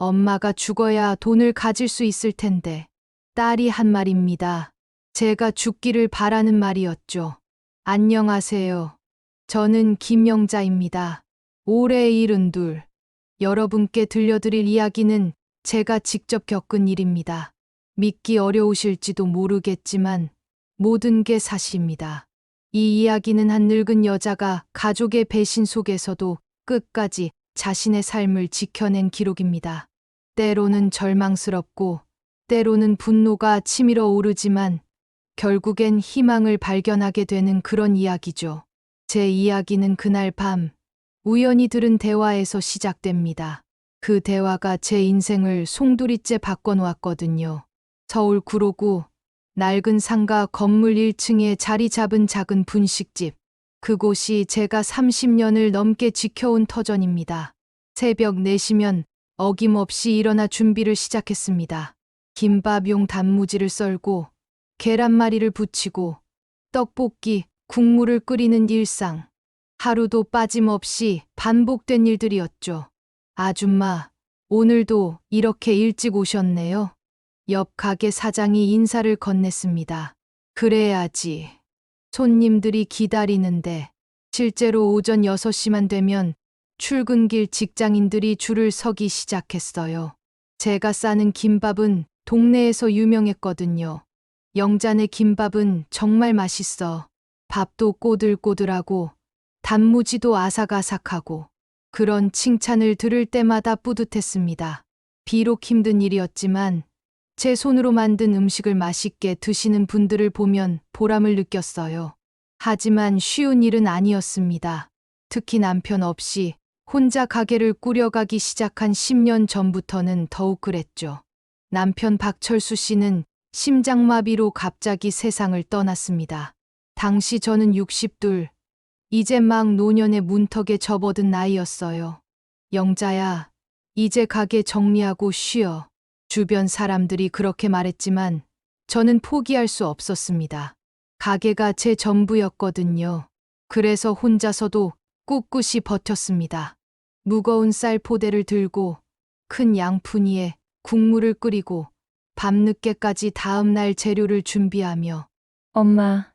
엄마가 죽어야 돈을 가질 수 있을 텐데. 딸이 한 말입니다. 제가 죽기를 바라는 말이었죠. 안녕하세요. 저는 김영자입니다. 올해 72. 여러분께 들려드릴 이야기는 제가 직접 겪은 일입니다. 믿기 어려우실지도 모르겠지만 모든 게 사실입니다. 이 이야기는 한 늙은 여자가 가족의 배신 속에서도 끝까지 자신의 삶을 지켜낸 기록입니다. 때로는 절망스럽고 때로는 분노가 치밀어 오르지만 결국엔 희망을 발견하게 되는 그런 이야기죠. 제 이야기는 그날 밤 우연히 들은 대화에서 시작됩니다. 그 대화가 제 인생을 송두리째 바꿔놓았거든요. 서울 구로구 낡은 상가 건물 1층에 자리 잡은 작은 분식집. 그곳이 제가 30년을 넘게 지켜온 터전입니다. 새벽 4시면 어김없이 일어나 준비를 시작했습니다. 김밥용 단무지를 썰고 계란말이를 부치고 떡볶이, 국물을 끓이는 일상. 하루도 빠짐없이 반복된 일들이었죠. 아줌마, 오늘도 이렇게 일찍 오셨네요. 옆 가게 사장이 인사를 건넸습니다. 그래야지. 손님들이 기다리는데 실제로 오전 6시만 되면 출근길 직장인들이 줄을 서기 시작했어요. 제가 싸는 김밥은 동네에서 유명했거든요. 영자네 김밥은 정말 맛있어. 밥도 꼬들꼬들하고 단무지도 아삭아삭하고 그런 칭찬을 들을 때마다 뿌듯했습니다. 비록 힘든 일이었지만 제 손으로 만든 음식을 맛있게 드시는 분들을 보면 보람을 느꼈어요. 하지만 쉬운 일은 아니었습니다. 특히 남편 없이 혼자 가게를 꾸려가기 시작한 10년 전부터는 더욱 그랬죠. 남편 박철수 씨는 심장마비로 갑자기 세상을 떠났습니다. 당시 저는 62, 이제 막 노년의 문턱에 접어든 나이였어요. 영자야, 이제 가게 정리하고 쉬어. 주변 사람들이 그렇게 말했지만 저는 포기할 수 없었습니다. 가게가 제 전부였거든요. 그래서 혼자서도 꿋꿋이 버텼습니다. 무거운 쌀 포대를 들고 큰 양푼이에 국물을 끓이고 밤늦게까지 다음 날 재료를 준비하며 엄마,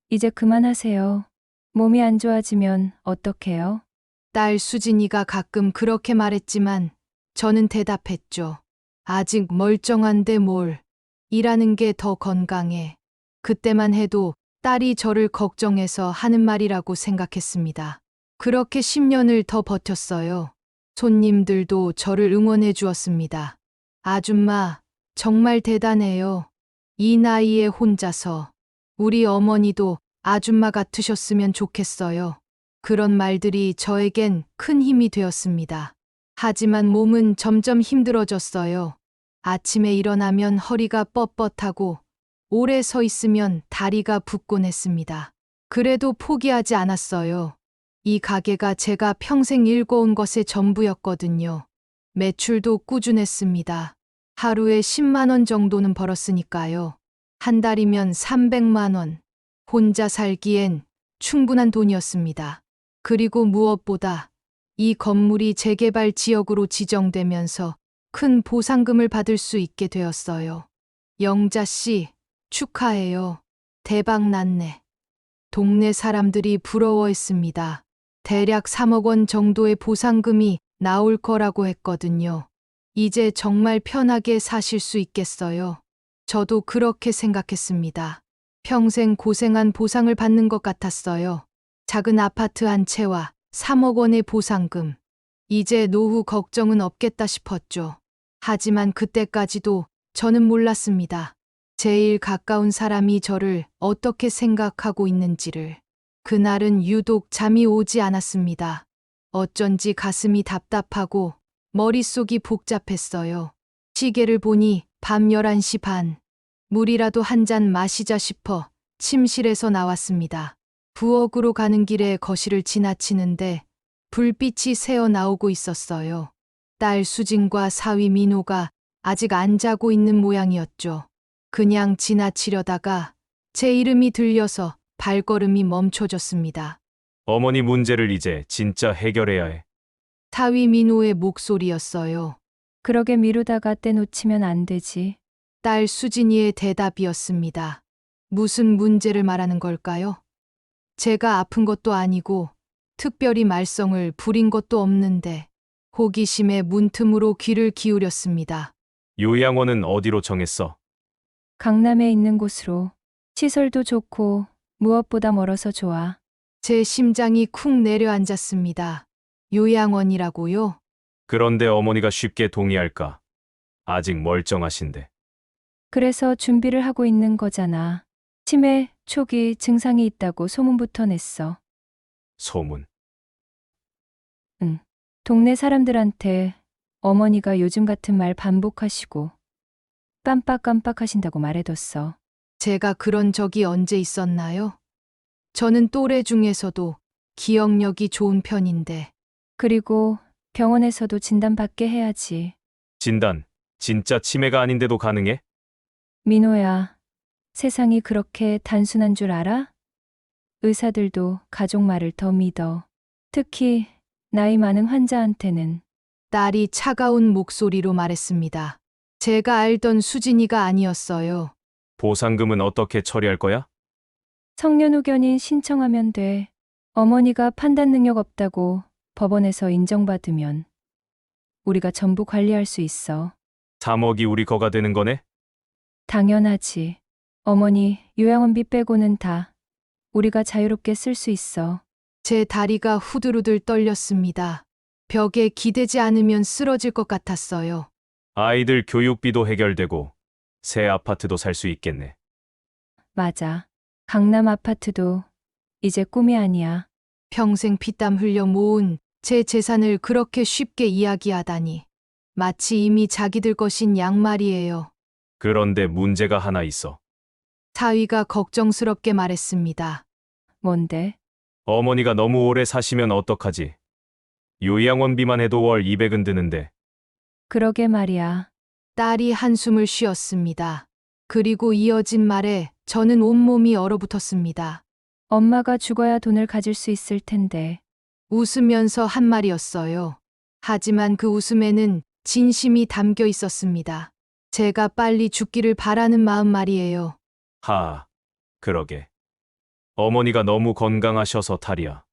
이제 그만하세요. 몸이 안 좋아지면 어떡해요? 딸 수진이가 가끔 그렇게 말했지만 저는 대답했죠. 아직 멀쩡한데 뭘. 일하는 게 더 건강해. 그때만 해도 딸이 저를 걱정해서 하는 말이라고 생각했습니다. 그렇게 10년을 더 버텼어요. 손님들도 저를 응원해 주었습니다. 아줌마, 정말 대단해요. 이 나이에 혼자서. 우리 어머니도 아줌마 같으셨으면 좋겠어요. 그런 말들이 저에겐 큰 힘이 되었습니다. 하지만 몸은 점점 힘들어졌어요. 아침에 일어나면 허리가 뻣뻣하고 오래 서 있으면 다리가 붓곤 했습니다. 그래도 포기하지 않았어요. 이 가게가 제가 평생 일궈온 것의 전부였거든요. 매출도 꾸준했습니다. 하루에 10만 원 정도는 벌었으니까요. 한 달이면 300만 원. 혼자 살기엔 충분한 돈이었습니다. 그리고 무엇보다 이 건물이 재개발 지역으로 지정되면서 큰 보상금을 받을 수 있게 되었어요. 영자 씨, 축하해요. 대박 났네. 동네 사람들이 부러워했습니다. 대략 3억 원 정도의 보상금이 나올 거라고 했거든요. 이제 정말 편하게 사실 수 있겠어요. 저도 그렇게 생각했습니다. 평생 고생한 보상을 받는 것 같았어요. 작은 아파트 한 채와 3억 원의 보상금. 이제 노후 걱정은 없겠다 싶었죠. 하지만 그때까지도 저는 몰랐습니다. 제일 가까운 사람이 저를 어떻게 생각하고 있는지를. 그날은 유독 잠이 오지 않았습니다. 어쩐지 가슴이 답답하고 머릿속이 복잡했어요. 시계를 보니 밤 11시 반. 물이라도 한 잔 마시자 싶어 침실에서 나왔습니다. 부엌으로 가는 길에 거실을 지나치는데 불빛이 새어 나오고 있었어요. 딸 수진과 사위 민호가 아직 안 자고 있는 모양이었죠. 그냥 지나치려다가 제 이름이 들려서 발걸음이 멈춰졌습니다. 어머니 문제를 이제 진짜 해결해야 해. 사위 민호의 목소리였어요. 그러게 미루다가 때 놓치면 안 되지. 딸 수진이의 대답이었습니다. 무슨 문제를 말하는 걸까요? 제가 아픈 것도 아니고 특별히 말썽을 부린 것도 없는데 호기심에 문틈으로 귀를 기울였습니다. 요양원은 어디로 정했어? 강남에 있는 곳으로. 시설도 좋고 무엇보다 멀어서 좋아. 제 심장이 쿵 내려앉았습니다. 요양원이라고요? 그런데 어머니가 쉽게 동의할까? 아직 멀쩡하신데. 그래서 준비를 하고 있는 거잖아. 치매 초기 증상이 있다고 소문부터 냈어. 소문. 동네 사람들한테 어머니가 요즘 같은 말 반복하시고 깜빡깜빡하신다고 말해뒀어. 제가 그런 적이 언제 있었나요? 저는 또래 중에서도 기억력이 좋은 편인데 그리고 병원에서도 진단받게 해야지. 진단. 진짜 치매가 아닌데도 가능해? 민호야, 세상이 그렇게 단순한 줄 알아? 의사들도 가족 말을 더 믿어. 특히 나이 많은 환자한테는. 딸이 차가운 목소리로 말했습니다. 제가 알던 수진이가 아니었어요. 보상금은 어떻게 처리할 거야? 성년후견인 신청하면 돼. 어머니가 판단 능력 없다고 법원에서 인정받으면 우리가 전부 관리할 수 있어. 3억이 우리 거가 되는 거네? 당연하지. 어머니 요양원비 빼고는 다 우리가 자유롭게 쓸 수 있어. 제 다리가 후들후들 떨렸습니다. 벽에 기대지 않으면 쓰러질 것 같았어요. 아이들 교육비도 해결되고 새 아파트도 살 수 있겠네. 맞아. 강남 아파트도 이제 꿈이 아니야. 평생 피땀 흘려 모은 제 재산을 그렇게 쉽게 이야기하다니. 마치 이미 자기들 것인 양말이에요. 그런데 문제가 하나 있어. 사위가 걱정스럽게 말했습니다. 뭔데? 어머니가 너무 오래 사시면 어떡하지? 요양원비만 해도 월 200은 드는데. 그러게 말이야. 딸이 한숨을 쉬었습니다. 그리고 이어진 말에 저는 온몸이 얼어붙었습니다. 엄마가 죽어야 돈을 가질 수 있을 텐데. 웃으면서 한 말이었어요. 하지만 그 웃음에는 진심이 담겨 있었습니다. 제가 빨리 죽기를 바라는 마음 말이에요. 그러게. 어머니가 너무 건강하셔서 탈이야.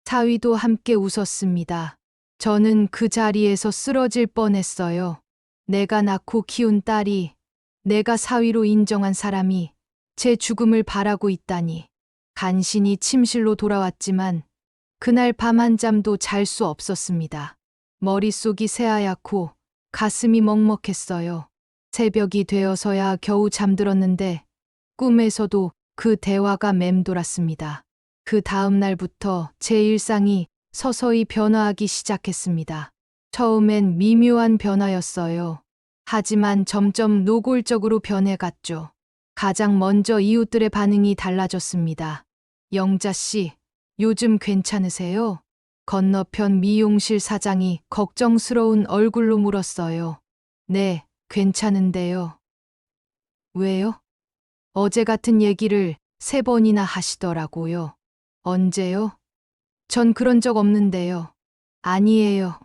사위도 함께 웃었습니다. 저는 그 자리에서 쓰러질 뻔했어요. 내가 낳고 키운 딸이, 내가 사위로 인정한 사람이 제 죽음을 바라고 있다니. 간신히 침실로 돌아왔지만 그날 밤 한잠도 잘 수 없었습니다. 머릿속이 새하얗고 가슴이 먹먹했어요. 새벽이 되어서야 겨우 잠들었는데 꿈에서도 그 대화가 맴돌았습니다. 그 다음 날부터 제 일상이 서서히 변화하기 시작했습니다. 처음엔 미묘한 변화였어요. 하지만 점점 노골적으로 변해갔죠. 가장 먼저 이웃들의 반응이 달라졌습니다. 영자 씨, 요즘 괜찮으세요? 건너편 미용실 사장이 걱정스러운 얼굴로 물었어요. 네, 괜찮은데요. 왜요? 어제 같은 얘기를 3번이나 하시더라고요. 언제요? 전 그런 적 없는데요. 아니에요.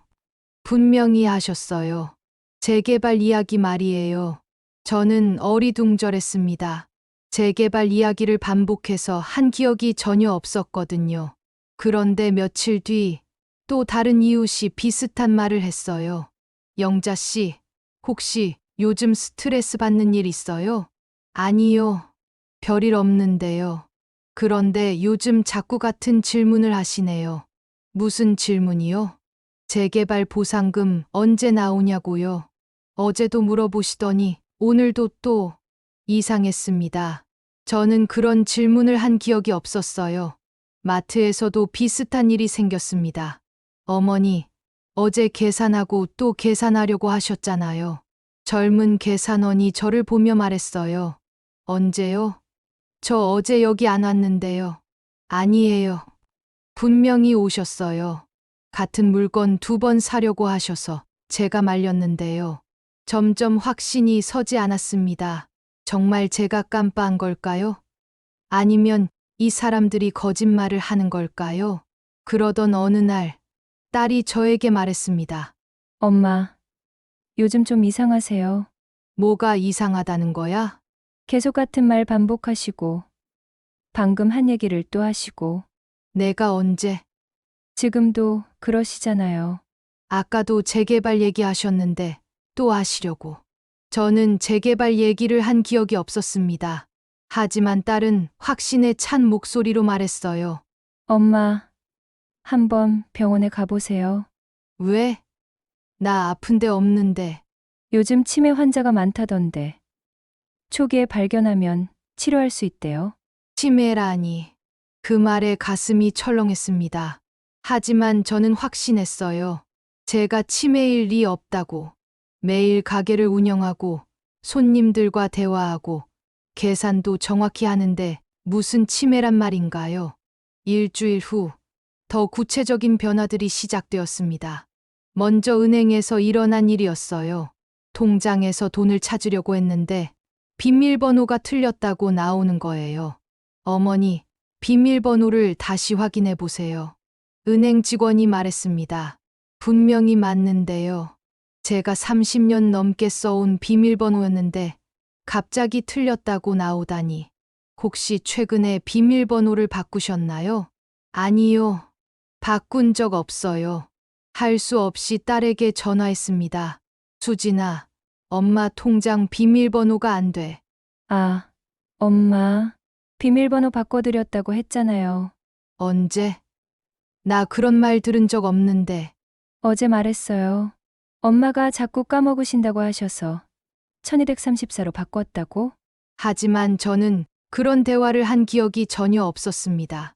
분명히 하셨어요. 재개발 이야기 말이에요. 저는 어리둥절했습니다. 재개발 이야기를 반복해서 한 기억이 전혀 없었거든요. 그런데 며칠 뒤 또 다른 이웃이 비슷한 말을 했어요. 영자 씨, 혹시 요즘 스트레스 받는 일 있어요? 아니요. 별일 없는데요. 그런데 요즘 자꾸 같은 질문을 하시네요. 무슨 질문이요? 재개발 보상금 언제 나오냐고요. 어제도 물어보시더니 오늘도 또 이상했습니다. 저는 그런 질문을 한 기억이 없었어요. 마트에서도 비슷한 일이 생겼습니다. 어머니, 어제 계산하고 또 계산하려고 하셨잖아요. 젊은 계산원이 저를 보며 말했어요. 언제요? 저 어제 여기 안 왔는데요. 아니에요. 분명히 오셨어요. 같은 물건 2번 사려고 하셔서 제가 말렸는데요. 점점 확신이 서지 않았습니다. 정말 제가 깜빡한 걸까요? 아니면 이 사람들이 거짓말을 하는 걸까요? 그러던 어느 날 딸이 저에게 말했습니다. 엄마, 요즘 좀 이상하세요. 뭐가 이상하다는 거야? 계속 같은 말 반복하시고, 방금 한 얘기를 또 하시고, 내가 언제? 지금도 그러시잖아요. 아까도 재개발 얘기하셨는데 또 하시려고. 저는 재개발 얘기를 한 기억이 없었습니다. 하지만 딸은 확신에 찬 목소리로 말했어요. 엄마, 한번 병원에 가보세요. 왜? 나 아픈 데 없는데. 요즘 치매 환자가 많다던데. 초기에 발견하면 치료할 수 있대요. 치매라니. 그 말에 가슴이 철렁했습니다. 하지만 저는 확신했어요. 제가 치매일 리 없다고. 매일 가게를 운영하고 손님들과 대화하고 계산도 정확히 하는데 무슨 치매란 말인가요? 일주일 후 더 구체적인 변화들이 시작되었습니다. 먼저 은행에서 일어난 일이었어요. 통장에서 돈을 찾으려고 했는데 비밀번호가 틀렸다고 나오는 거예요. 어머니, 비밀번호를 다시 확인해 보세요. 은행 직원이 말했습니다. 분명히 맞는데요. 제가 30년 넘게 써온 비밀번호였는데 갑자기 틀렸다고 나오다니. 혹시 최근에 비밀번호를 바꾸셨나요? 아니요. 바꾼 적 없어요. 할 수 없이 딸에게 전화했습니다. 수진아, 엄마 통장 비밀번호가 안 돼. 아, 엄마, 비밀번호 바꿔드렸다고 했잖아요. 언제? 나 그런 말 들은 적 없는데. 어제 말했어요. 엄마가 자꾸 까먹으신다고 하셔서 1234로 바꿨다고? 하지만 저는 그런 대화를 한 기억이 전혀 없었습니다.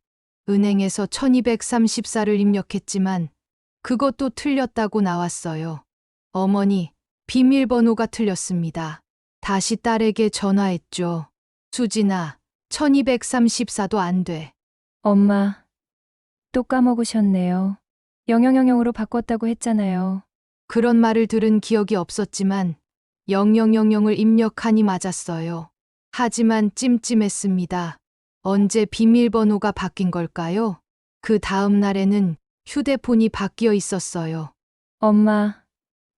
은행에서 1234를 입력했지만 그것도 틀렸다고 나왔어요. 어머니, 비밀번호가 틀렸습니다. 다시 딸에게 전화했죠. 수진아, 1234도 안 돼. 엄마, 또 까먹으셨네요. 0000으로 바꿨다고 했잖아요. 그런 말을 들은 기억이 없었지만 0000을 입력하니 맞았어요. 하지만 찜찜했습니다. 언제 비밀번호가 바뀐 걸까요? 그 다음 날에는 휴대폰이 바뀌어 있었어요. 엄마,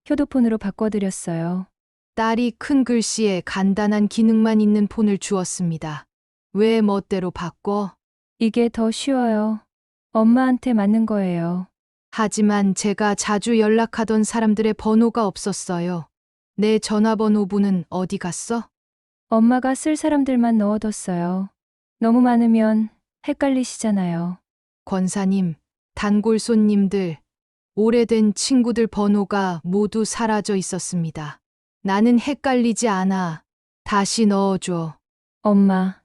휴대폰으로 바꿔드렸어요. 딸이 큰 글씨에 간단한 기능만 있는 폰을 주었습니다. 왜 멋대로 바꿔? 이게 더 쉬워요. 엄마한테 맞는 거예요. 하지만 제가 자주 연락하던 사람들의 번호가 없었어요. 내 전화번호부는 어디 갔어? 엄마가 쓸 사람들만 넣어뒀어요. 너무 많으면 헷갈리시잖아요. 권사님, 단골 손님들, 오래된 친구들 번호가 모두 사라져 있었습니다. 나는 헷갈리지 않아. 다시 넣어줘. 엄마,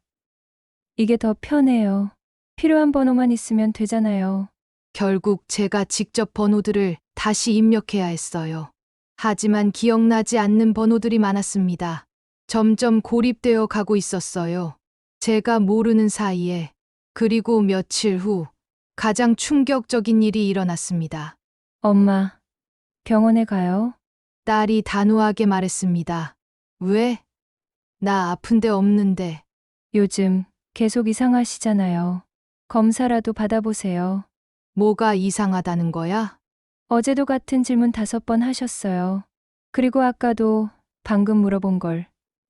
이게 더 편해요. 필요한 번호만 있으면 되잖아요. 결국 제가 직접 번호들을 다시 입력해야 했어요. 하지만 기억나지 않는 번호들이 많았습니다. 점점 고립되어 가고 있었어요. 제가 모르는 사이에. 그리고 며칠 후 가장 충격적인 일이 일어났습니다. 엄마, 병원에 가요? 딸이 단호하게 말했습니다. 왜? 나 아픈 데 없는데. 요즘 계속 이상하시잖아요. 검사라도 받아보세요. 뭐가 이상하다는 거야? 어제도 같은 질문 5번 하셨어요. 그리고 아까도 방금 물어본 걸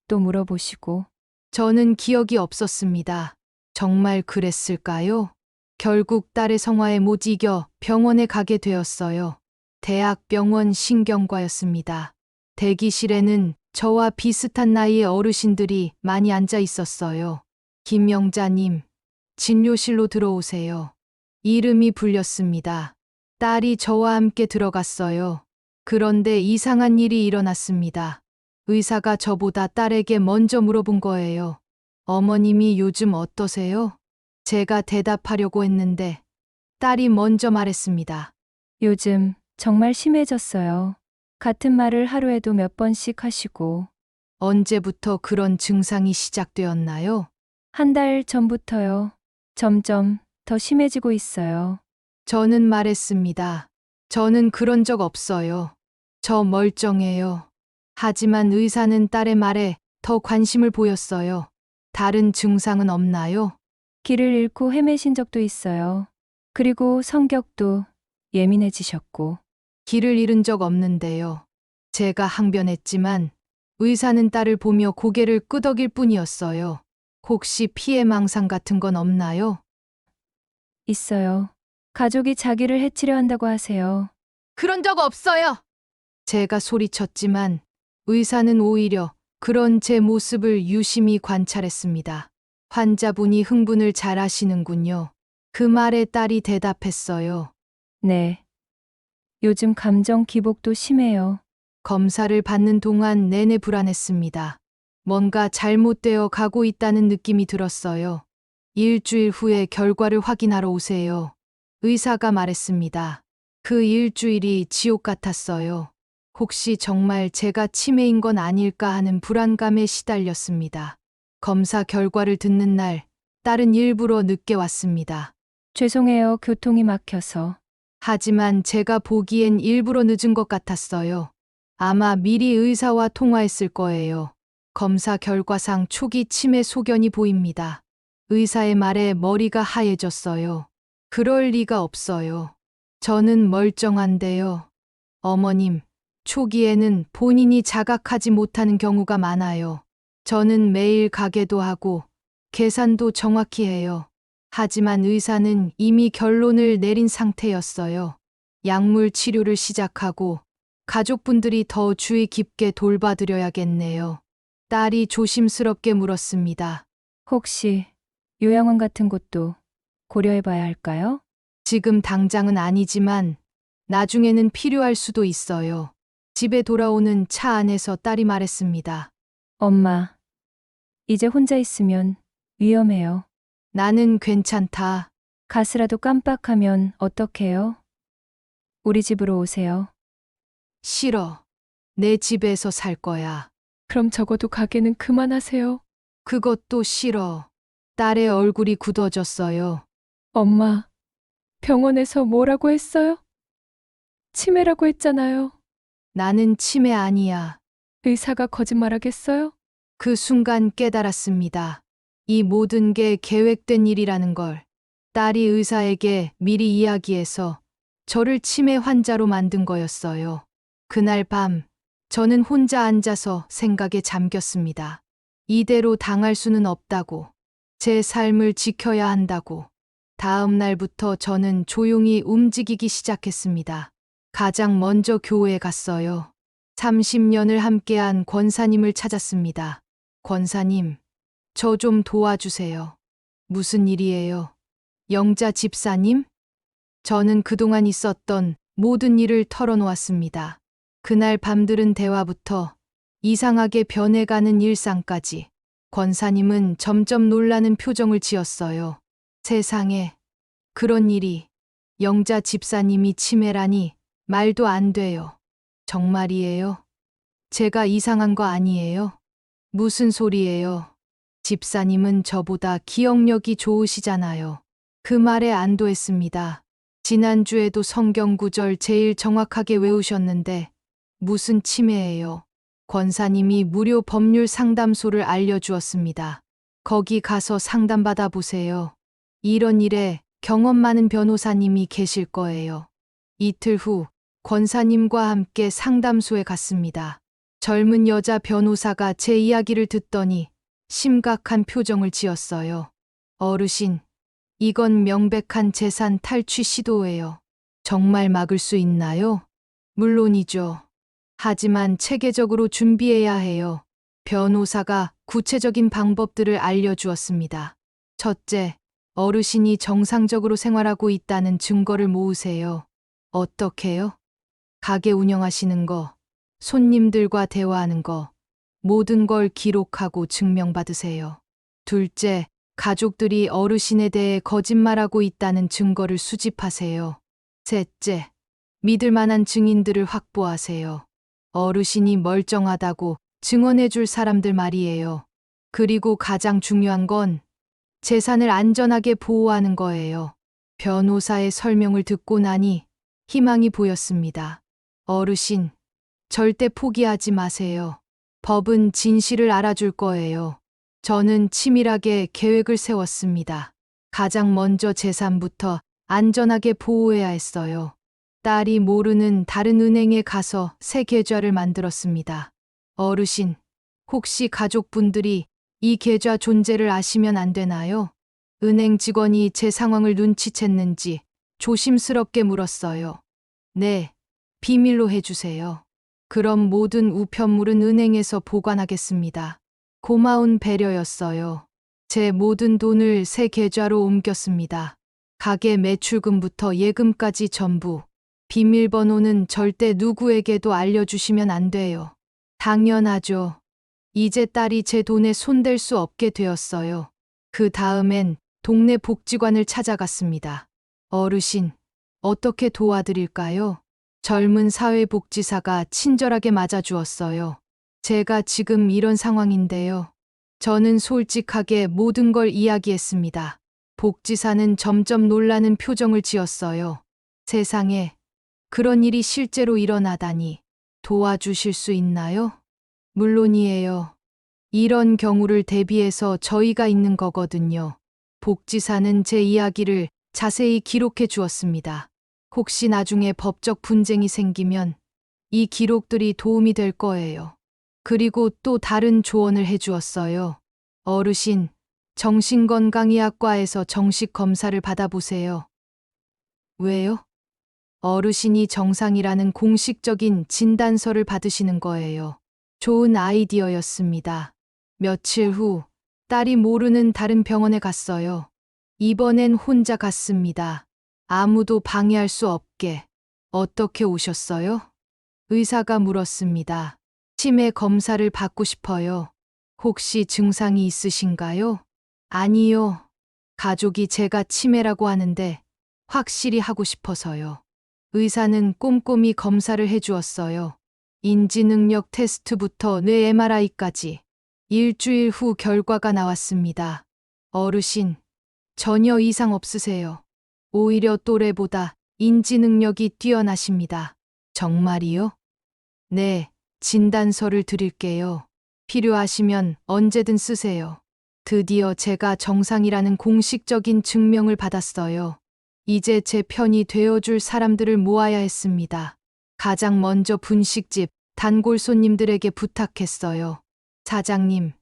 또 물어보시고. 저는 기억이 없었습니다. 정말 그랬을까요? 결국 딸의 성화에 못 이겨 병원에 가게 되었어요. 대학병원 신경과였습니다. 대기실에는 저와 비슷한 나이의 어르신들이 많이 앉아 있었어요. 김영자님, 진료실로 들어오세요. 이름이 불렸습니다. 딸이 저와 함께 들어갔어요. 그런데 이상한 일이 일어났습니다. 의사가 저보다 딸에게 먼저 물어본 거예요. 어머님이 요즘 어떠세요? 제가 대답하려고 했는데 딸이 먼저 말했습니다. 요즘 정말 심해졌어요. 같은 말을 하루에도 몇 번씩 하시고. 언제부터 그런 증상이 시작되었나요? 한 달 전부터요. 점점 더 심해지고 있어요. 저는 말했습니다. 저는 그런 적 없어요. 저 멀쩡해요. 하지만 의사는 딸의 말에 더 관심을 보였어요. 다른 증상은 없나요? 길을 잃고 헤매신 적도 있어요. 그리고 성격도 예민해지셨고. 길을 잃은 적 없는데요. 제가 항변했지만 의사는 딸을 보며 고개를 끄덕일 뿐이었어요. 혹시 피해망상 같은 건 없나요? 있어요. 가족이 자기를 해치려 한다고 하세요. 그런 적 없어요! 제가 소리쳤지만 의사는 오히려 그런 제 모습을 유심히 관찰했습니다. 환자분이 흥분을 잘 하시는군요. 그 말에 딸이 대답했어요. 네. 요즘 감정 기복도 심해요. 검사를 받는 동안 내내 불안했습니다. 뭔가 잘못되어 가고 있다는 느낌이 들었어요. 일주일 후에 결과를 확인하러 오세요. 의사가 말했습니다. 그 일주일이 지옥 같았어요. 혹시 정말 제가 치매인 건 아닐까 하는 불안감에 시달렸습니다. 검사 결과를 듣는 날, 딸은 일부러 늦게 왔습니다. 죄송해요. 교통이 막혀서. 하지만 제가 보기엔 일부러 늦은 것 같았어요. 아마 미리 의사와 통화했을 거예요. 검사 결과상 초기 치매 소견이 보입니다. 의사의 말에 머리가 하얘졌어요. 그럴 리가 없어요. 저는 멀쩡한데요. 어머님, 초기에는 본인이 자각하지 못하는 경우가 많아요. 저는 매일 가게도 하고 계산도 정확히 해요. 하지만 의사는 이미 결론을 내린 상태였어요. 약물 치료를 시작하고 가족분들이 더 주의 깊게 돌봐드려야겠네요. 딸이 조심스럽게 물었습니다. 혹시 요양원 같은 곳도 고려해봐야 할까요? 지금 당장은 아니지만 나중에는 필요할 수도 있어요. 집에 돌아오는 차 안에서 딸이 말했습니다. 엄마, 이제 혼자 있으면 위험해요. 나는 괜찮다. 가스라도 깜빡하면 어떡해요? 우리 집으로 오세요. 싫어. 내 집에서 살 거야. 그럼 적어도 가게는 그만하세요. 그것도 싫어. 딸의 얼굴이 굳어졌어요. 엄마, 병원에서 뭐라고 했어요? 치매라고 했잖아요. 나는 치매 아니야. 의사가 거짓말하겠어요? 그 순간 깨달았습니다. 이 모든 게 계획된 일이라는 걸. 딸이 의사에게 미리 이야기해서 저를 치매 환자로 만든 거였어요. 그날 밤, 저는 혼자 앉아서 생각에 잠겼습니다. 이대로 당할 수는 없다고. 제 삶을 지켜야 한다고. 다음 날부터 저는 조용히 움직이기 시작했습니다. 가장 먼저 교회에 갔어요. 30년을 함께한 권사님을 찾았습니다. 권사님, 저 좀 도와주세요. 무슨 일이에요? 영자 집사님? 저는 그동안 있었던 모든 일을 털어놓았습니다. 그날 밤들은 대화부터 이상하게 변해가는 일상까지. 권사님은 점점 놀라는 표정을 지었어요. 세상에, 그런 일이. 영자 집사님이 치매라니 말도 안 돼요. 정말이에요? 제가 이상한 거 아니에요? 무슨 소리예요? 집사님은 저보다 기억력이 좋으시잖아요. 그 말에 안도했습니다. 지난주에도 성경 구절 제일 정확하게 외우셨는데 무슨 치매예요? 권사님이 무료 법률 상담소를 알려주었습니다. 거기 가서 상담받아 보세요. 이런 일에 경험 많은 변호사님이 계실 거예요. 이틀 후 권사님과 함께 상담소에 갔습니다. 젊은 여자 변호사가 제 이야기를 듣더니 심각한 표정을 지었어요. 어르신, 이건 명백한 재산 탈취 시도예요. 정말 막을 수 있나요? 물론이죠. 하지만 체계적으로 준비해야 해요. 변호사가 구체적인 방법들을 알려주었습니다. 첫째, 어르신이 정상적으로 생활하고 있다는 증거를 모으세요. 어떻게요? 가게 운영하시는 거, 손님들과 대화하는 거, 모든 걸 기록하고 증명받으세요. 둘째, 가족들이 어르신에 대해 거짓말하고 있다는 증거를 수집하세요. 셋째, 믿을 만한 증인들을 확보하세요. 어르신이 멀쩡하다고 증언해줄 사람들 말이에요. 그리고 가장 중요한 건 재산을 안전하게 보호하는 거예요. 변호사의 설명을 듣고 나니 희망이 보였습니다. 어르신, 절대 포기하지 마세요. 법은 진실을 알아줄 거예요. 저는 치밀하게 계획을 세웠습니다. 가장 먼저 재산부터 안전하게 보호해야 했어요. 딸이 모르는 다른 은행에 가서 새 계좌를 만들었습니다. 어르신, 혹시 가족분들이 이 계좌 존재를 아시면 안 되나요? 은행 직원이 제 상황을 눈치챘는지 조심스럽게 물었어요. 네, 비밀로 해주세요. 그럼 모든 우편물은 은행에서 보관하겠습니다. 고마운 배려였어요. 제 모든 돈을 새 계좌로 옮겼습니다. 가게 매출금부터 예금까지 전부. 비밀번호는 절대 누구에게도 알려주시면 안 돼요. 당연하죠. 이제 딸이 제 돈에 손댈 수 없게 되었어요. 그 다음엔 동네 복지관을 찾아갔습니다. 어르신, 어떻게 도와드릴까요? 젊은 사회복지사가 친절하게 맞아주었어요. 제가 지금 이런 상황인데요. 저는 솔직하게 모든 걸 이야기했습니다. 복지사는 점점 놀라는 표정을 지었어요. 세상에, 그런 일이 실제로 일어나다니. 도와주실 수 있나요? 물론이에요. 이런 경우를 대비해서 저희가 있는 거거든요. 복지사는 제 이야기를 자세히 기록해 주었습니다. 혹시 나중에 법적 분쟁이 생기면 이 기록들이 도움이 될 거예요. 그리고 또 다른 조언을 해 주었어요. 어르신, 정신건강의학과에서 정식 검사를 받아보세요. 왜요? 어르신이 정상이라는 공식적인 진단서를 받으시는 거예요. 좋은 아이디어였습니다. 며칠 후, 딸이 모르는 다른 병원에 갔어요. 이번엔 혼자 갔습니다. 아무도 방해할 수 없게. 어떻게 오셨어요? 의사가 물었습니다. 치매 검사를 받고 싶어요. 혹시 증상이 있으신가요? 아니요. 가족이 제가 치매라고 하는데 확실히 하고 싶어서요. 의사는 꼼꼼히 검사를 해주었어요. 인지능력 테스트부터 뇌 MRI까지. 일주일 후 결과가 나왔습니다. 어르신, 전혀 이상 없으세요. 오히려 또래보다 인지능력이 뛰어나십니다. 정말이요? 네, 진단서를 드릴게요. 필요하시면 언제든 쓰세요. 드디어 제가 정상이라는 공식적인 증명을 받았어요. 이제 제 편이 되어줄 사람들을 모아야 했습니다. 가장 먼저 분식집, 단골 손님들에게 부탁했어요. 사장님,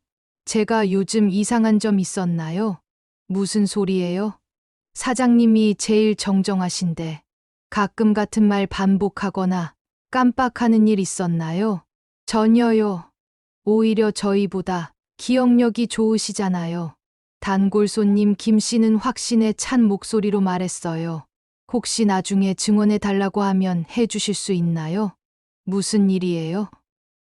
제가 요즘 이상한 점 있었나요? 무슨 소리예요? 사장님이 제일 정정하신데 가끔 같은 말 반복하거나 깜빡하는 일 있었나요? 전혀요. 오히려 저희보다 기억력이 좋으시잖아요. 단골 손님 김 씨는 확신에 찬 목소리로 말했어요. 혹시 나중에 증언해 달라고 하면 해 주실 수 있나요? 무슨 일이에요?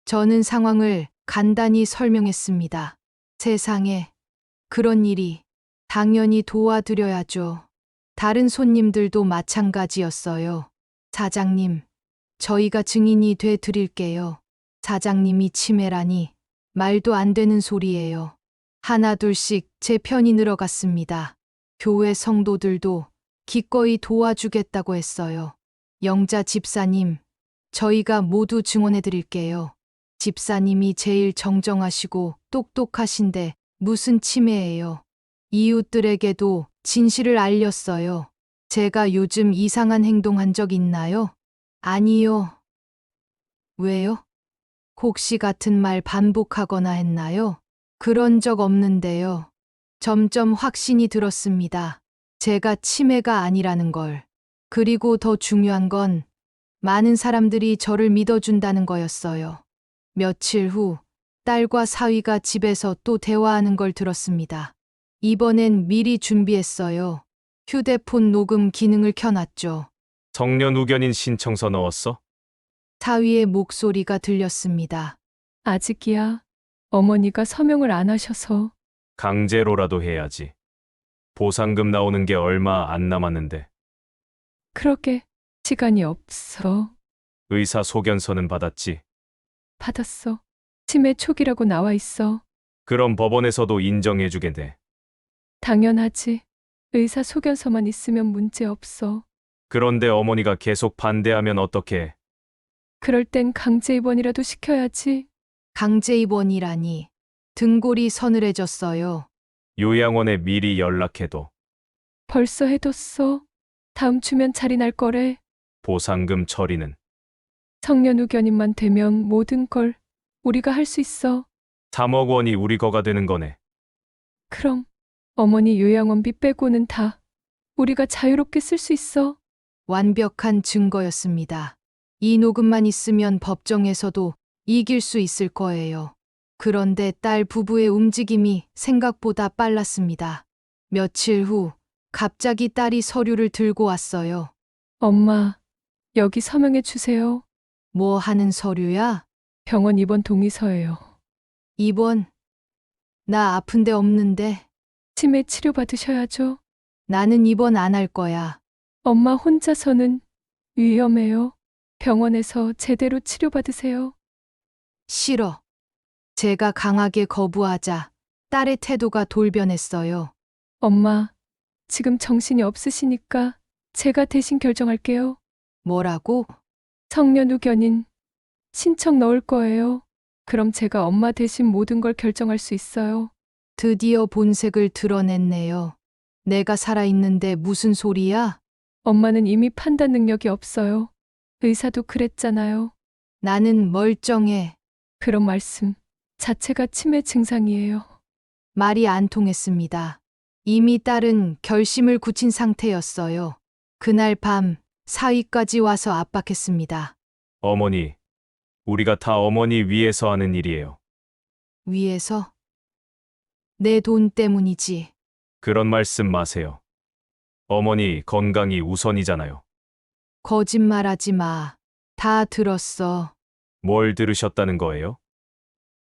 저는 상황을 간단히 설명했습니다. 세상에, 그런 일이 당연히 도와드려야죠. 다른 손님들도 마찬가지였어요. 사장님, 저희가 증인이 돼 드릴게요. 사장님이 치매라니 말도 안 되는 소리예요. 하나둘씩 제 편이 늘어갔습니다. 교회 성도들도 기꺼이 도와주겠다고 했어요. 영자 집사님, 저희가 모두 증언해 드릴게요. 집사님이 제일 정정하시고 똑똑하신데 무슨 치매예요. 이웃들에게도 진실을 알렸어요. 제가 요즘 이상한 행동한 적 있나요? 아니요. 왜요? 혹시 같은 말 반복하거나 했나요? 그런 적 없는데요. 점점 확신이 들었습니다. 제가 치매가 아니라는 걸. 그리고 더 중요한 건 많은 사람들이 저를 믿어준다는 거였어요. 며칠 후 딸과 사위가 집에서 또 대화하는 걸 들었습니다. 이번엔 미리 준비했어요. 휴대폰 녹음 기능을 켜놨죠. 성년 우견인 신청서 넣었어? 사위의 목소리가 들렸습니다. 아직이야. 어머니가 서명을 안 하셔서. 강제로라도 해야지. 보상금 나오는 게 얼마 안 남았는데. 그러게 시간이 없어. 의사 소견서는 받았지. 받았어. 치매 초기라고 나와 있어. 그럼 법원에서도 인정해주겠네. 당연하지. 의사 소견서만 있으면 문제 없어. 그런데 어머니가 계속 반대하면 어떡해? 그럴 땐 강제 입원이라도 시켜야지. 강제 입원이라니. 등골이 서늘해졌어요. 요양원에 미리 연락해도. 벌써 해뒀어. 다음 주면 자리 날 거래. 보상금 처리는 성년후 견인만 되면 모든 걸 우리가 할 수 있어. 3억 원이 우리 거가 되는 거네. 그럼 어머니 요양원비 빼고는 다 우리가 자유롭게 쓸 수 있어. 완벽한 증거였습니다. 이 녹음만 있으면 법정에서도 이길 수 있을 거예요. 그런데 딸 부부의 움직임이 생각보다 빨랐습니다. 며칠 후 갑자기 딸이 서류를 들고 왔어요. 엄마, 여기 서명해 주세요. 뭐 하는 서류야? 병원 입원 동의서예요. 입원? 나 아픈 데 없는데. 치매 치료 받으셔야죠. 나는 입원 안 할 거야. 엄마 혼자서는 위험해요. 병원에서 제대로 치료받으세요. 싫어. 제가 강하게 거부하자 딸의 태도가 돌변했어요. 엄마, 지금 정신이 없으시니까 제가 대신 결정할게요. 뭐라고? 성년후 견인 신청 넣을 거예요. 그럼 제가 엄마 대신 모든 걸 결정할 수 있어요. 드디어 본색을 드러냈네요. 내가 살아있는데 무슨 소리야? 엄마는 이미 판단 능력이 없어요. 의사도 그랬잖아요. 나는 멀쩡해. 그런 말씀 자체가 치매 증상이에요. 말이 안 통했습니다. 이미 딸은 결심을 굳힌 상태였어요. 그날 밤 사위까지 와서 압박했습니다. 어머니, 우리가 다 어머니 위해서 하는 일이에요. 위에서? 내 돈 때문이지. 그런 말씀 마세요. 어머니 건강이 우선이잖아요. 거짓말하지 마. 다 들었어. 뭘 들으셨다는 거예요?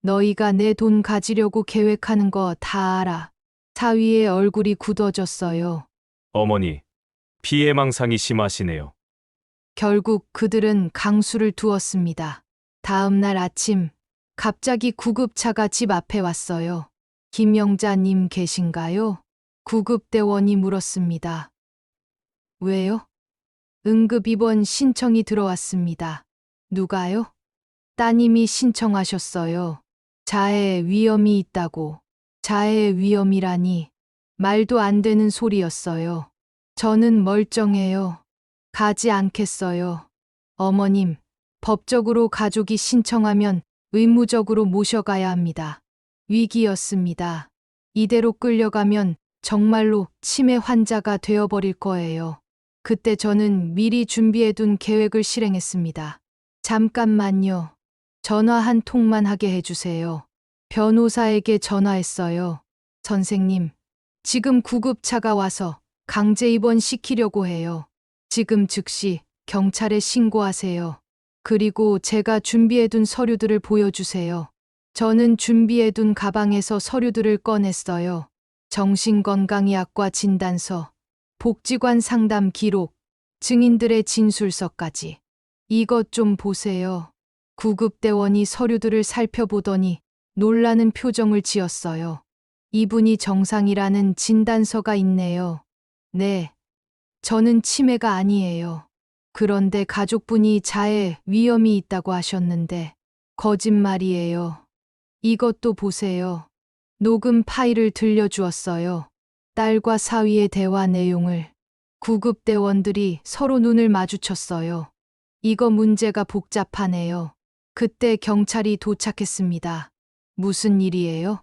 너희가 내 돈 가지려고 계획하는 거 다 알아. 사위의 얼굴이 굳어졌어요. 어머니, 피해망상이 심하시네요. 결국 그들은 강수를 두었습니다. 다음 날 아침, 갑자기 구급차가 집 앞에 왔어요. 김영자님 계신가요? 구급대원이 물었습니다. 왜요? 응급입원 신청이 들어왔습니다. 누가요? 따님이 신청하셨어요. 자해 위험이 있다고. 자해 위험이라니. 말도 안 되는 소리였어요. 저는 멀쩡해요. 가지 않겠어요. 어머님, 법적으로 가족이 신청하면 의무적으로 모셔가야 합니다. 위기였습니다. 이대로 끌려가면 정말로 치매 환자가 되어버릴 거예요. 그때 저는 미리 준비해둔 계획을 실행했습니다. 잠깐만요. 전화 한 통만 하게 해주세요. 변호사에게 전화했어요. 선생님, 지금 구급차가 와서 강제 입원시키려고 해요. 지금 즉시 경찰에 신고하세요. 그리고 제가 준비해둔 서류들을 보여주세요. 저는 준비해둔 가방에서 서류들을 꺼냈어요. 정신건강의학과 진단서, 복지관 상담 기록, 증인들의 진술서까지. 이것 좀 보세요. 구급대원이 서류들을 살펴보더니 놀라는 표정을 지었어요. 이분이 정상이라는 진단서가 있네요. 네, 저는 치매가 아니에요. 그런데 가족분이 자해 위험이 있다고 하셨는데 거짓말이에요. 이것도 보세요. 녹음 파일을 들려주었어요. 딸과 사위의 대화 내용을. 구급대원들이 서로 눈을 마주쳤어요. 이거 문제가 복잡하네요. 그때 경찰이 도착했습니다. 무슨 일이에요?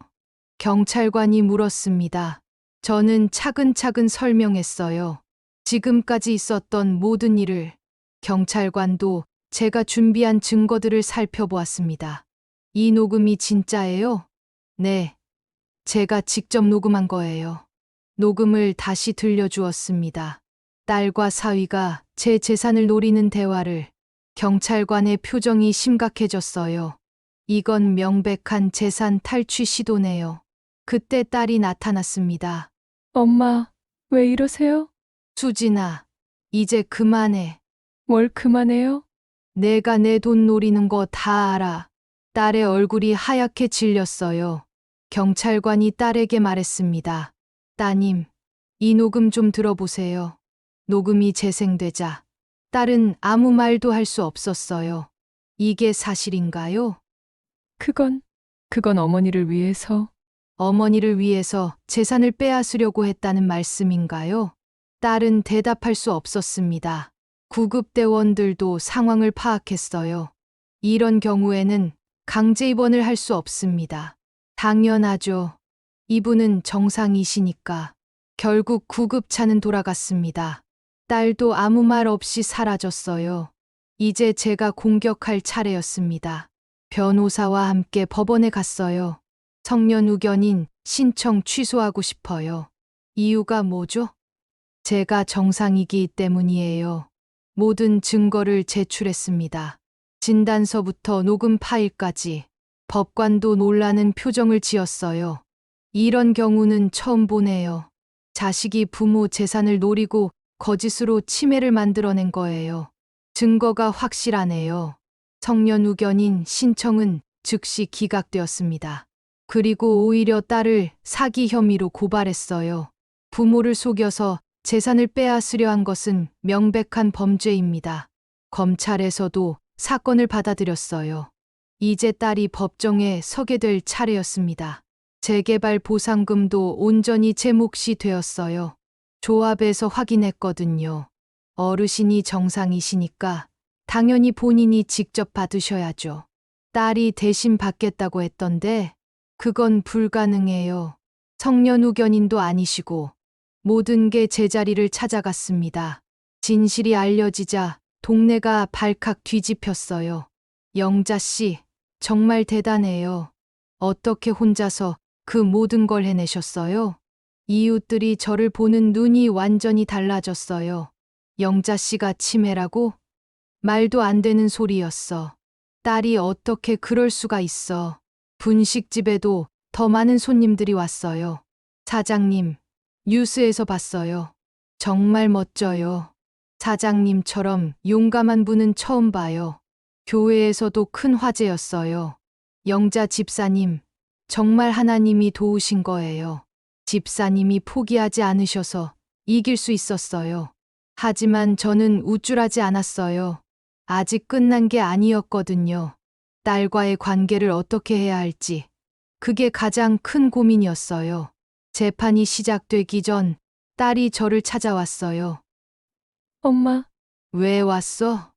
경찰관이 물었습니다. 저는 차근차근 설명했어요. 지금까지 있었던 모든 일을. 경찰관도 제가 준비한 증거들을 살펴보았습니다. 이 녹음이 진짜예요? 네. 제가 직접 녹음한 거예요. 녹음을 다시 들려주었습니다. 딸과 사위가 제 재산을 노리는 대화를. 경찰관의 표정이 심각해졌어요. 이건 명백한 재산 탈취 시도네요. 그때 딸이 나타났습니다. 엄마, 왜 이러세요? 수진아, 이제 그만해. 뭘 그만해요? 내가 내 돈 노리는 거 다 알아. 딸의 얼굴이 하얗게 질렸어요. 경찰관이 딸에게 말했습니다. 따님, 이 녹음 좀 들어보세요. 녹음이 재생되자 딸은 아무 말도 할 수 없었어요. 이게 사실인가요? 그건 어머니를 위해서. 어머니를 위해서 재산을 빼앗으려고 했다는 말씀인가요? 딸은 대답할 수 없었습니다. 구급대원들도 상황을 파악했어요. 이런 경우에는 강제 입원을 할 수 없습니다. 당연하죠. 이분은 정상이시니까. 결국 구급차는 돌아갔습니다. 딸도 아무 말 없이 사라졌어요. 이제 제가 공격할 차례였습니다. 변호사와 함께 법원에 갔어요. 성년 우견인 신청 취소하고 싶어요. 이유가 뭐죠? 제가 정상이기 때문이에요. 모든 증거를 제출했습니다. 진단서부터 녹음 파일까지. 법관도 놀라는 표정을 지었어요. 이런 경우는 처음 보네요. 자식이 부모 재산을 노리고 거짓으로 치매를 만들어낸 거예요. 증거가 확실하네요. 성년 우견인 신청은 즉시 기각되었습니다. 그리고 오히려 딸을 사기 혐의로 고발했어요. 부모를 속여서 재산을 빼앗으려 한 것은 명백한 범죄입니다. 검찰에서도 사건을 받아들였어요. 이제 딸이 법정에 서게 될 차례였습니다. 재개발 보상금도 온전히 제 몫이 되었어요. 조합에서 확인했거든요. 어르신이 정상이시니까 당연히 본인이 직접 받으셔야죠. 딸이 대신 받겠다고 했던데 그건 불가능해요. 성년 우견인도 아니시고 모든 게 제자리를 찾아갔습니다. 진실이 알려지자 동네가 발칵 뒤집혔어요. 영자 씨, 정말 대단해요. 어떻게 혼자서 그 모든 걸 해내셨어요? 이웃들이 저를 보는 눈이 완전히 달라졌어요. 영자 씨가 치매라고? 말도 안 되는 소리였어. 딸이 어떻게 그럴 수가 있어. 분식집에도 더 많은 손님들이 왔어요. 사장님, 뉴스에서 봤어요. 정말 멋져요. 사장님처럼 용감한 분은 처음 봐요. 교회에서도 큰 화제였어요. 영자 집사님, 정말 하나님이 도우신 거예요. 집사님이 포기하지 않으셔서 이길 수 있었어요. 하지만 저는 우쭐하지 않았어요. 아직 끝난 게 아니었거든요. 딸과의 관계를 어떻게 해야 할지. 그게 가장 큰 고민이었어요. 재판이 시작되기 전 딸이 저를 찾아왔어요. 엄마, 왜 왔어?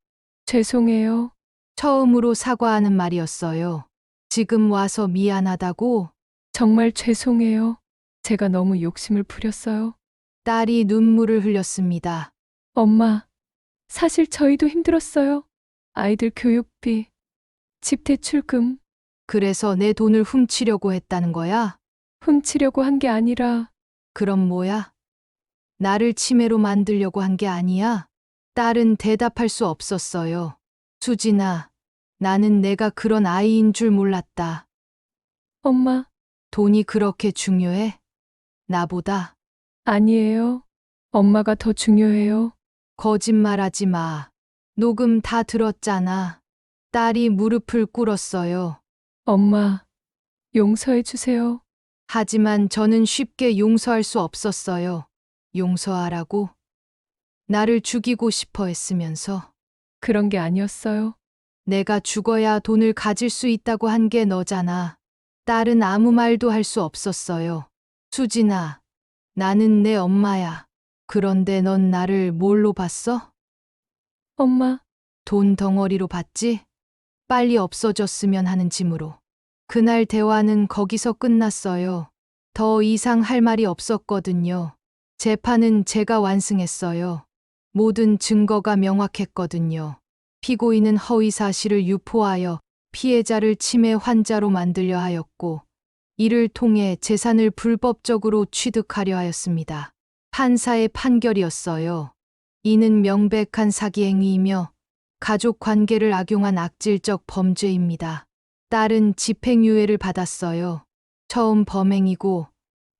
죄송해요. 처음으로 사과하는 말이었어요. 지금 와서 미안하다고? 정말 죄송해요. 제가 너무 욕심을 부렸어요. 딸이 눈물을 흘렸습니다. 엄마, 사실 저희도 힘들었어요. 아이들 교육비, 집 대출금, 그래서 내 돈을 훔치려고 했다는 거야? 훔치려고 한 게 아니라 그럼 뭐야? 나를 치매로 만들려고 한 게 아니야? 딸은 대답할 수 없었어요. 수진아, 나는 내가 그런 아이인 줄 몰랐다. 엄마, 돈이 그렇게 중요해? 나보다? 아니에요. 엄마가 더 중요해요. 거짓말하지 마. 녹음 다 들었잖아. 딸이 무릎을 꿇었어요. 엄마, 용서해 주세요. 하지만 저는 쉽게 용서할 수 없었어요. 용서하라고? 나를 죽이고 싶어 했으면서. 그런 게 아니었어요. 내가 죽어야 돈을 가질 수 있다고 한 게 너잖아. 딸은 아무 말도 할 수 없었어요. 수진아, 나는 내 엄마야. 그런데 넌 나를 뭘로 봤어? 엄마, 돈 덩어리로 봤지? 빨리 없어졌으면 하는 짐으로. 그날 대화는 거기서 끝났어요. 더 이상 할 말이 없었거든요. 재판은 제가 완승했어요. 모든 증거가 명확했거든요. 피고인은 허위 사실을 유포하여 피해자를 치매 환자로 만들려 하였고, 이를 통해 재산을 불법적으로 취득하려 하였습니다. 판사의 판결이었어요. 이는 명백한 사기 행위이며 가족 관계를 악용한 악질적 범죄입니다. 딸은 집행유예를 받았어요. 처음 범행이고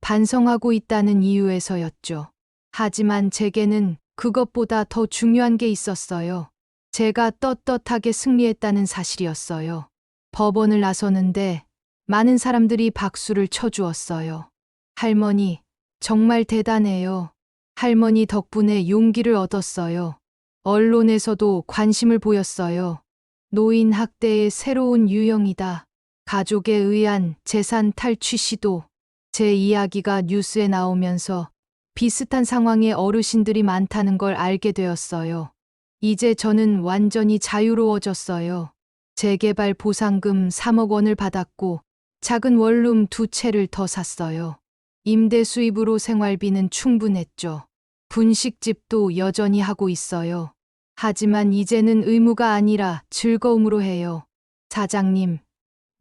반성하고 있다는 이유에서였죠. 하지만 제게는 그것보다 더 중요한 게 있었어요. 제가 떳떳하게 승리했다는 사실이었어요. 법원을 나서는데 많은 사람들이 박수를 쳐주었어요. 할머니, 정말 대단해요. 할머니 덕분에 용기를 얻었어요. 언론에서도 관심을 보였어요. 노인 학대의 새로운 유형이다. 가족에 의한 재산 탈취 시도. 제 이야기가 뉴스에 나오면서 비슷한 상황의 어르신들이 많다는 걸 알게 되었어요. 이제 저는 완전히 자유로워졌어요. 재개발 보상금 3억 원을 받았고 작은 원룸 2채를 더 샀어요. 임대 수입으로 생활비는 충분했죠. 분식집도 여전히 하고 있어요. 하지만 이제는 의무가 아니라 즐거움으로 해요. 사장님,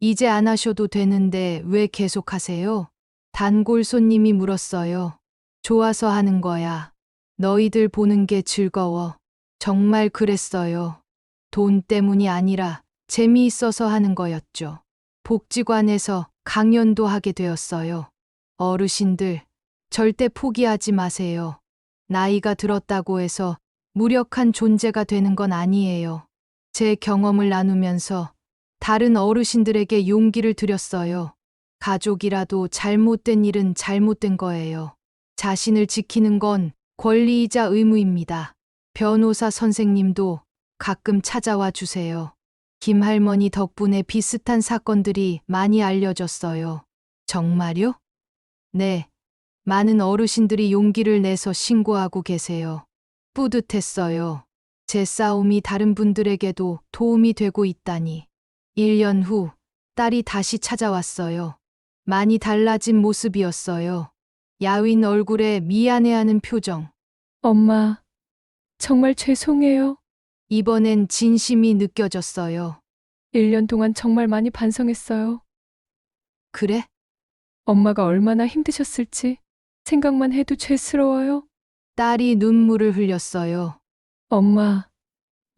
이제 안 하셔도 되는데 왜 계속 하세요? 단골 손님이 물었어요. 좋아서 하는 거야. 너희들 보는 게 즐거워. 정말 그랬어요. 돈 때문이 아니라 재미있어서 하는 거였죠. 복지관에서 강연도 하게 되었어요. 어르신들, 절대 포기하지 마세요. 나이가 들었다고 해서 무력한 존재가 되는 건 아니에요. 제 경험을 나누면서 다른 어르신들에게 용기를 드렸어요. 가족이라도 잘못된 일은 잘못된 거예요. 자신을 지키는 건 권리이자 의무입니다. 변호사 선생님도 가끔 찾아와 주세요. 김할머니 덕분에 비슷한 사건들이 많이 알려졌어요. 정말요? 네. 많은 어르신들이 용기를 내서 신고하고 계세요. 뿌듯했어요. 제 싸움이 다른 분들에게도 도움이 되고 있다니. 1년 후 딸이 다시 찾아왔어요. 많이 달라진 모습이었어요. 야윈 얼굴에 미안해하는 표정. 엄마, 정말 죄송해요. 이번엔 진심이 느껴졌어요. 1년 동안 정말 많이 반성했어요. 그래? 엄마가 얼마나 힘드셨을지 생각만 해도 죄스러워요. 딸이 눈물을 흘렸어요. 엄마,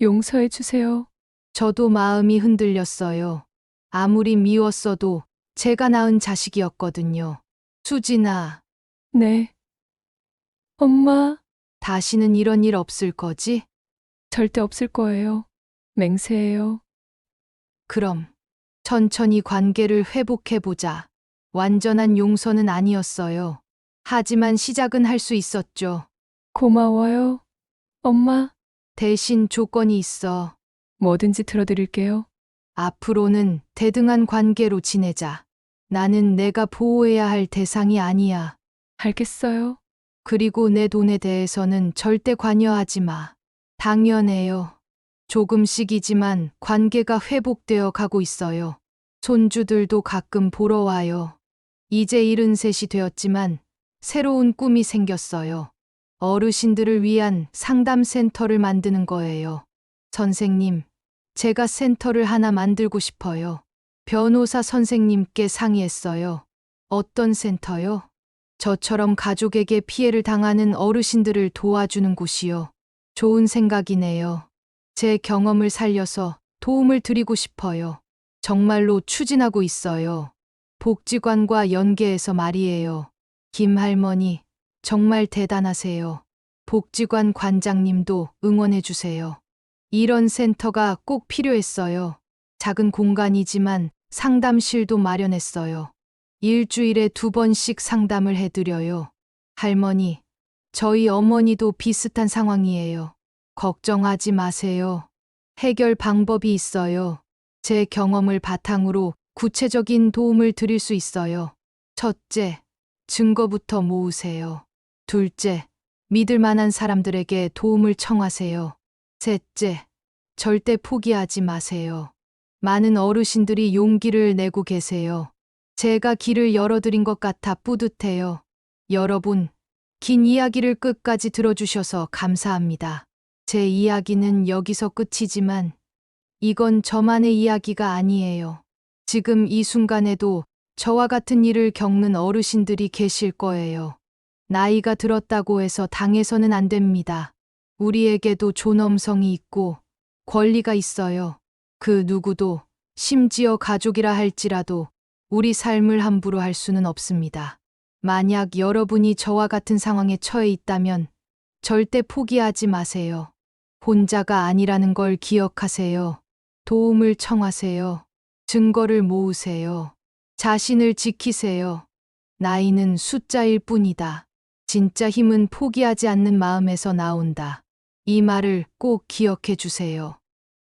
용서해 주세요. 저도 마음이 흔들렸어요. 아무리 미웠어도 제가 낳은 자식이었거든요. 수진아, 네. 엄마, 다시는 이런 일 없을 거지? 절대 없을 거예요. 맹세해요. 그럼 천천히 관계를 회복해보자. 완전한 용서는 아니었어요. 하지만 시작은 할 수 있었죠. 고마워요. 엄마, 대신 조건이 있어. 뭐든지 들어드릴게요. 앞으로는 대등한 관계로 지내자. 나는 내가 보호해야 할 대상이 아니야. 알겠어요. 그리고 내 돈에 대해서는 절대 관여하지 마. 당연해요. 조금씩이지만 관계가 회복되어 가고 있어요. 손주들도 가끔 보러 와요. 이제 73이 되었지만 새로운 꿈이 생겼어요. 어르신들을 위한 상담센터를 만드는 거예요. 선생님, 제가 센터를 하나 만들고 싶어요. 변호사 선생님께 상의했어요. 어떤 센터요? 저처럼 가족에게 피해를 당하는 어르신들을 도와주는 곳이요. 좋은 생각이네요. 제 경험을 살려서 도움을 드리고 싶어요. 정말로 추진하고 있어요. 복지관과 연계해서 말이에요. 김할머니, 정말 대단하세요. 복지관 관장님도 응원해주세요. 이런 센터가 꼭 필요했어요. 작은 공간이지만 상담실도 마련했어요. 일주일에 2번씩 상담을 해드려요. 할머니, 저희 어머니도 비슷한 상황이에요. 걱정하지 마세요. 해결 방법이 있어요. 제 경험을 바탕으로 구체적인 도움을 드릴 수 있어요. 첫째, 증거부터 모으세요. 둘째, 믿을 만한 사람들에게 도움을 청하세요. 셋째, 절대 포기하지 마세요. 많은 어르신들이 용기를 내고 계세요. 제가 길을 열어드린 것 같아 뿌듯해요. 여러분, 긴 이야기를 끝까지 들어주셔서 감사합니다. 제 이야기는 여기서 끝이지만 이건 저만의 이야기가 아니에요. 지금 이 순간에도 저와 같은 일을 겪는 어르신들이 계실 거예요. 나이가 들었다고 해서 당해서는 안 됩니다. 우리에게도 존엄성이 있고 권리가 있어요. 그 누구도, 심지어 가족이라 할지라도 우리 삶을 함부로 할 수는 없습니다. 만약 여러분이 저와 같은 상황에 처해 있다면 절대 포기하지 마세요. 혼자가 아니라는 걸 기억하세요. 도움을 청하세요. 증거를 모으세요. 자신을 지키세요. 나이는 숫자일 뿐이다. 진짜 힘은 포기하지 않는 마음에서 나온다. 이 말을 꼭 기억해 주세요.